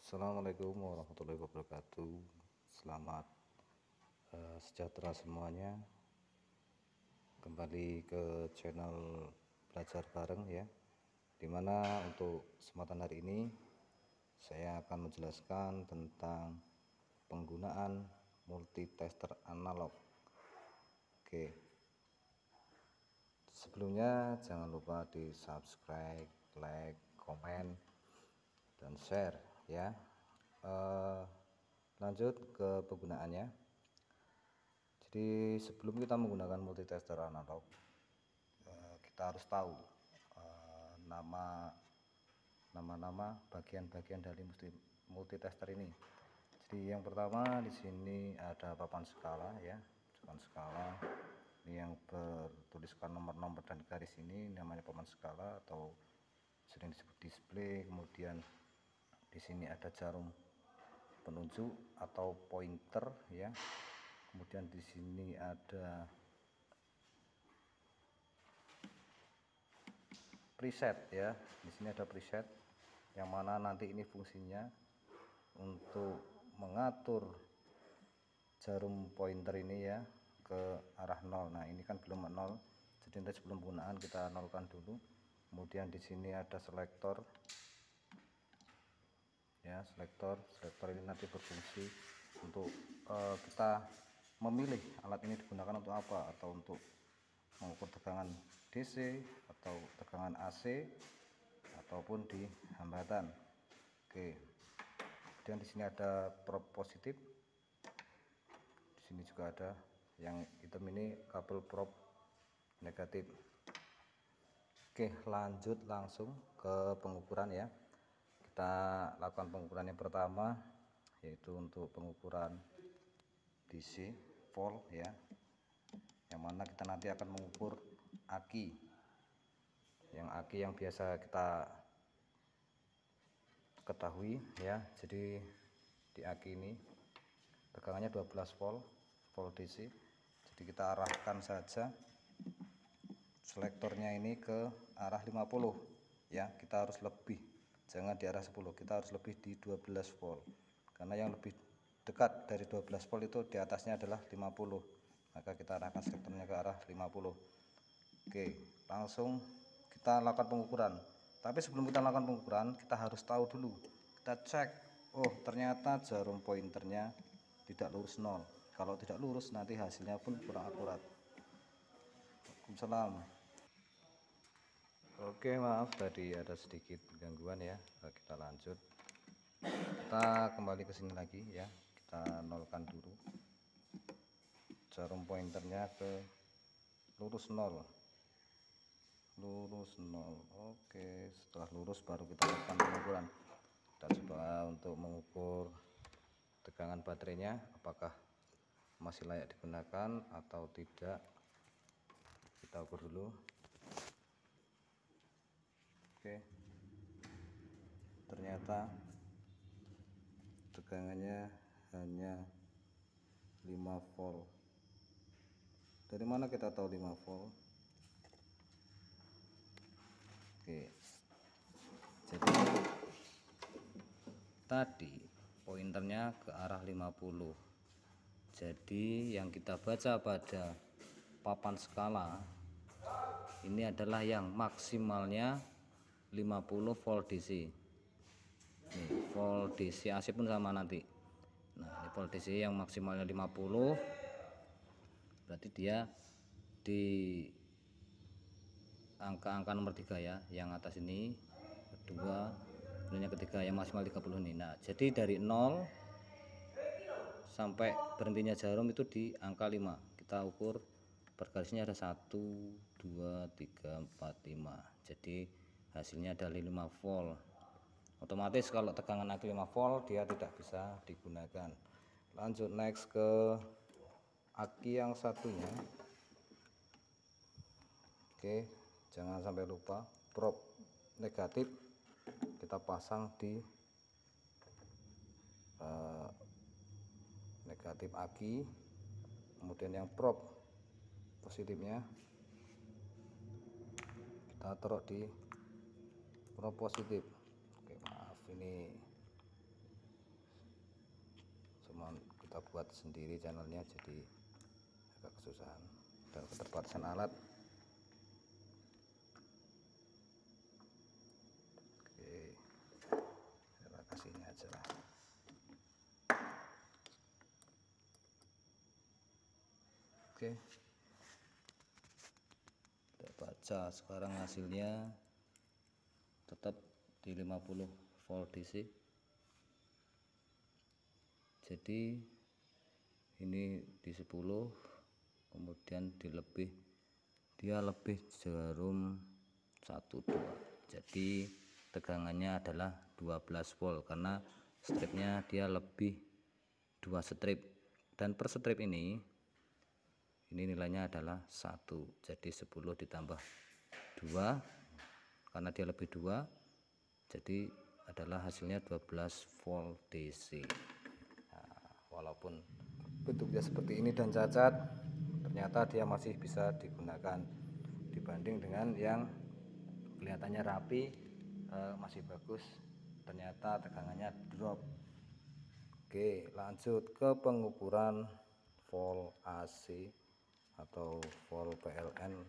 Assalamualaikum warahmatullahi wabarakatuh. Selamat sejahtera semuanya. Kembali ke channel belajar bareng ya, dimana untuk kesempatan hari ini saya akan menjelaskan tentang penggunaan multitester analog. Oke, sebelumnya jangan lupa di subscribe, like, komen, dan share ya. Lanjut ke penggunaannya. Jadi sebelum kita menggunakan multitester analog, kita harus tahu nama-nama bagian-bagian dari multitester ini. Jadi yang pertama di sini ada papan skala ya, papan skala ini yang bertuliskan nomor-nomor dan garis ini namanya papan skala atau sering disebut display. Kemudian di sini ada jarum penunjuk atau pointer ya. Kemudian di sini ada preset ya. Di sini ada preset yang mana nanti ini fungsinya untuk mengatur jarum pointer ini ya ke arah 0. Nah, ini kan belum 0. Jadi nanti sebelum penggunaan kita nolkan dulu. Kemudian di sini ada selektor. Ya, selektor ini nanti berfungsi untuk kita memilih alat ini digunakan untuk apa, atau untuk mengukur tegangan DC atau tegangan AC ataupun di hambatan. Oke, kemudian di sini ada prob positif, di sini juga ada yang hitam ini kabel prob negatif. Oke, lanjut langsung ke pengukuran ya. Kita lakukan pengukuran yang pertama, yaitu untuk pengukuran DC volt ya, yang mana kita nanti akan mengukur aki yang biasa kita ketahui ya. Jadi di aki ini tegangannya 12 volt DC. Jadi kita arahkan saja selektornya ini ke arah 50 ya. Kita harus lebih, jangan di arah 10, kita harus lebih di 12 volt, karena yang lebih dekat dari 12 volt itu di atasnya adalah 50, maka kita arahkan selektornya ke arah 50. Oke, langsung kita lakukan pengukuran. Tapi sebelum kita lakukan pengukuran, kita harus tahu dulu, kita cek, oh ternyata jarum pointernya tidak lurus 0. Kalau tidak lurus nanti hasilnya pun kurang akurat. Waalaikumsalam. Oke, maaf tadi ada sedikit gangguan ya. Kita lanjut, kita kembali ke sini lagi ya. Kita nolkan dulu jarum pointernya ke lurus 0. Oke, setelah lurus baru kita lakukan pengukuran. Kita coba untuk mengukur tegangan baterainya apakah masih layak digunakan atau tidak. Kita ukur dulu. Oke, ternyata tegangannya hanya 5 volt. Dari mana kita tahu 5 volt? Oke, jadi tadi pointernya ke arah 50. Jadi yang kita baca pada papan skala ini adalah yang maksimalnya 50 volt DC. Nih, volt DC AC pun sama nanti. Nah, ini volt DC yang maksimalnya 50, berarti dia di angka-angka nomor 3 ya, yang atas ini kedua, kemudian yang ketiga yang maksimal 30 nih. Nah, jadi dari 0 sampai berhentinya jarum itu di angka 5. Kita ukur bergarisnya ada 1 2 3 4 5. Jadi hasilnya dari 5 volt. Otomatis kalau tegangan aki 5 volt dia tidak bisa digunakan. Lanjut next ke aki yang satunya. Oke, jangan sampai lupa prob negatif kita pasang di negatif aki, kemudian yang prob positifnya kita taruh di prob positif. Oke, maaf ini kita buat sendiri channelnya, jadi agak kesusahan dan keterbatasan alat. Oke, kita kasih ini aja lah. Oke, kita baca sekarang hasilnya tetap di 50 volt DC. Jadi ini di 10, kemudian dia lebih jarum 12, jadi tegangannya adalah 12 volt karena stripnya dia lebih 2 strip, dan per strip ini nilainya adalah 1, jadi 10 ditambah 2 karena dia lebih 2, jadi adalah hasilnya 12 volt DC. Nah, walaupun bentuknya seperti ini dan cacat, ternyata dia masih bisa digunakan dibanding dengan yang kelihatannya rapi, masih bagus, ternyata tegangannya drop. Oke, lanjut ke pengukuran volt AC atau volt PLN.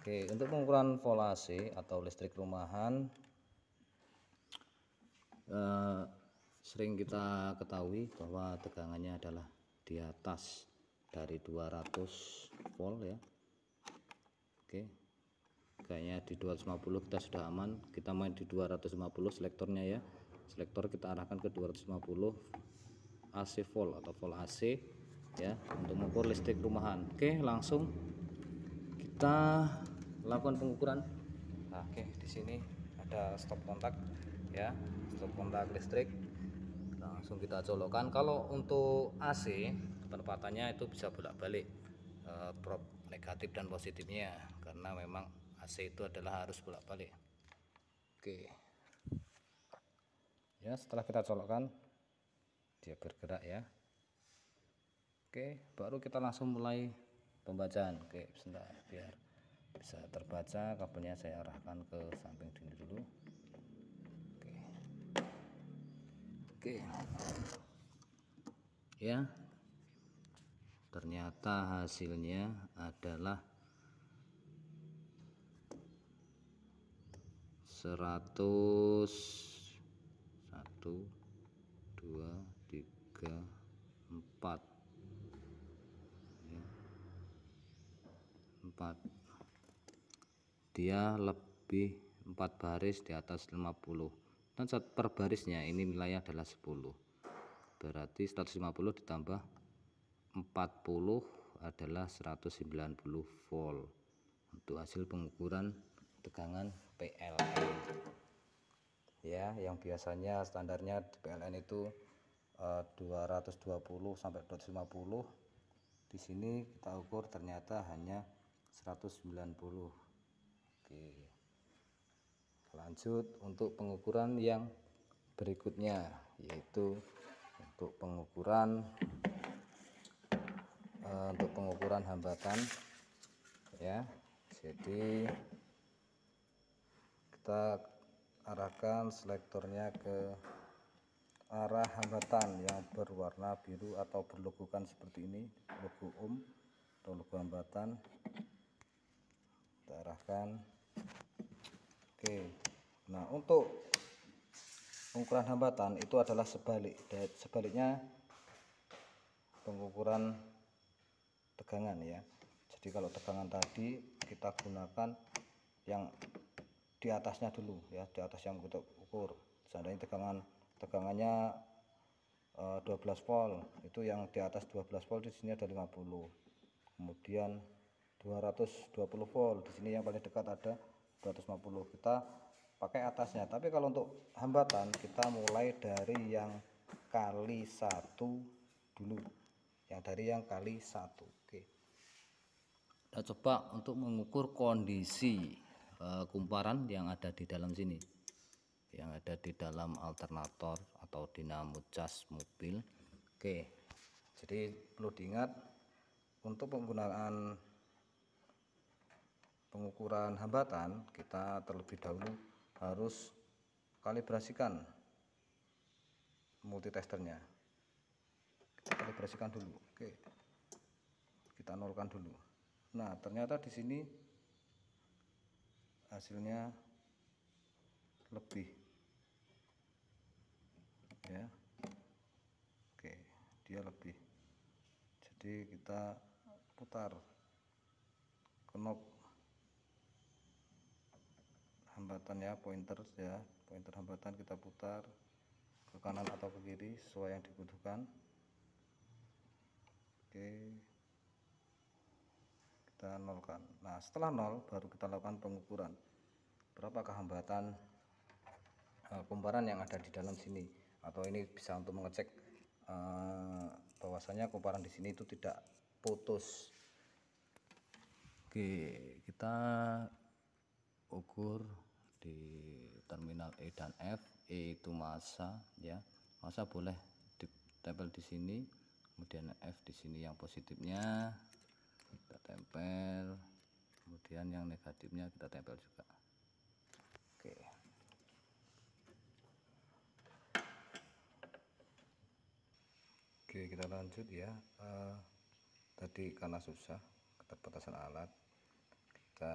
Oke, untuk pengukuran volt AC atau listrik rumahan, sering kita ketahui bahwa tegangannya adalah di atas dari 200 volt ya. Oke, kayaknya di 250 kita sudah aman, kita main di 250 selektornya ya. Selektor kita arahkan ke 250 AC volt atau volt AC ya, untuk mengukur listrik rumahan. Oke, langsung kita lakukan pengukuran. Nah, oke, di sini ada stop kontak ya, stop kontak listrik. Langsung kita colokkan. Kalau untuk AC penempatannya itu bisa bolak-balik prop negatif dan positifnya, karena memang AC itu adalah harus bolak-balik. Oke ya, setelah kita colokkan dia bergerak ya. Oke, baru kita langsung mulai pembacaan. Oke, sebentar biar bisa terbaca, kabelnya saya arahkan ke samping sini dulu. Oke ya, ternyata hasilnya adalah 101, 2, 3, 4 ya, 4. Dia lebih 4 baris di atas 50, dan per barisnya ini nilainya adalah 10, berarti 150 ditambah 40 adalah 190 volt untuk hasil pengukuran tegangan PLN ya, yang biasanya standarnya di PLN itu 220 sampai 250. Di sini kita ukur ternyata hanya 190. Oke, lanjut untuk pengukuran yang berikutnya, yaitu untuk pengukuran hambatan ya. Jadi kita arahkan selektornya ke arah hambatan yang berwarna biru atau berlogokan seperti ini, logo ohm atau logo hambatan. Kita arahkan. Oke, nah untuk pengukuran hambatan itu adalah sebaliknya pengukuran tegangan ya. Jadi kalau tegangan tadi kita gunakan yang di atasnya dulu ya, di atas yang kita ukur. Seandainya tegangannya 12 volt, itu yang di atas 12 volt di sini ada 50. Kemudian 220 volt, di sini yang paling dekat ada 250. Kita pakai atasnya. Tapi kalau untuk hambatan kita mulai dari yang kali 1 dulu. Yang dari yang kali 1. Oke. Kita coba untuk mengukur kondisi kumparan yang ada di dalam sini, yang ada di dalam alternator atau dinamo cas mobil. Oke, jadi perlu diingat untuk penggunaan pengukuran hambatan, kita terlebih dahulu harus kalibrasikan multitesternya. kalibrasikan dulu. Oke, kita nolkan dulu. Nah, ternyata di sini hasilnya lebih ya. Oke, dia lebih, jadi kita putar ke knob hambatan ya, pointer hambatan kita putar ke kanan atau ke kiri sesuai yang dibutuhkan. Oke, kita nolkan. Nah, setelah nol baru kita lakukan pengukuran berapa kehambatan kumparan yang ada di dalam sini, atau ini bisa untuk mengecek bahwasanya kumparan di sini itu tidak putus. Oke, kita ukur di terminal E dan F. E itu massa ya, massa boleh ditempel di sini, kemudian F di sini yang positifnya kita tempel, kemudian yang negatifnya kita tempel juga. Oke, kita lanjut ya. Tadi karena susah keterbatasan alat, kita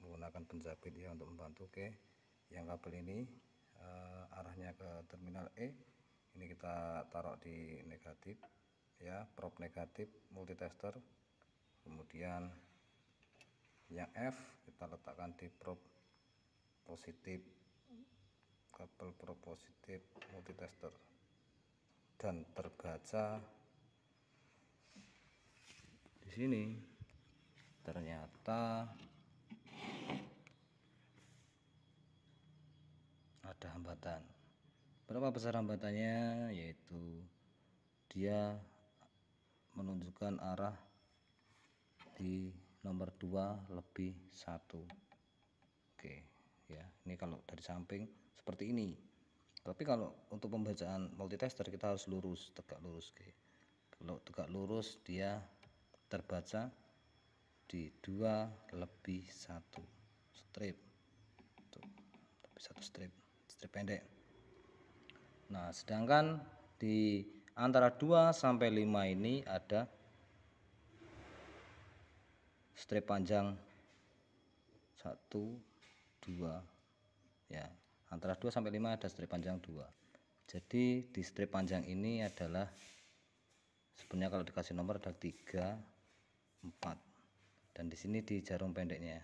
menggunakan penjepit ya untuk membantu. Oke, yang kabel ini arahnya ke terminal E, ini kita taruh di negatif ya, probe negatif multitester. Kemudian yang F kita letakkan di probe positif, kabel probe positif multitester, dan terbaca di sini ternyata ada hambatan. Berapa besar hambatannya? Yaitu dia menunjukkan arah di nomor 2+1. Oke ya, ini kalau dari samping seperti ini. Tapi kalau untuk pembacaan multitester kita harus lurus, tegak lurus. Oke, kalau tegak lurus dia terbaca di 2+1 strip tuh, tapi satu strip pendek. Nah, sedangkan di antara 2 sampai 5 ini ada strip panjang 1, 2 ya, antara 2 sampai 5 ada strip panjang 2. Jadi di strip panjang ini adalah sebenarnya kalau dikasih nomor ada 3, 4, dan di sini di jarum pendeknya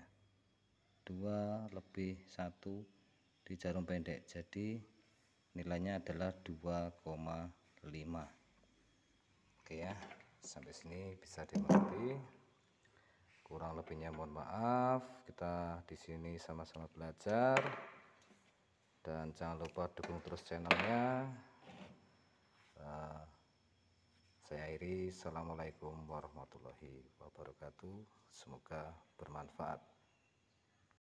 2+1 di jarum pendek, jadi nilainya adalah 2,5. Oke ya, sampai sini bisa dimengerti. Kurang lebihnya mohon maaf. Kita di sini sama-sama belajar, dan jangan lupa dukung terus channelnya. Saya akhiri. Assalamualaikum warahmatullahi wabarakatuh. Semoga bermanfaat.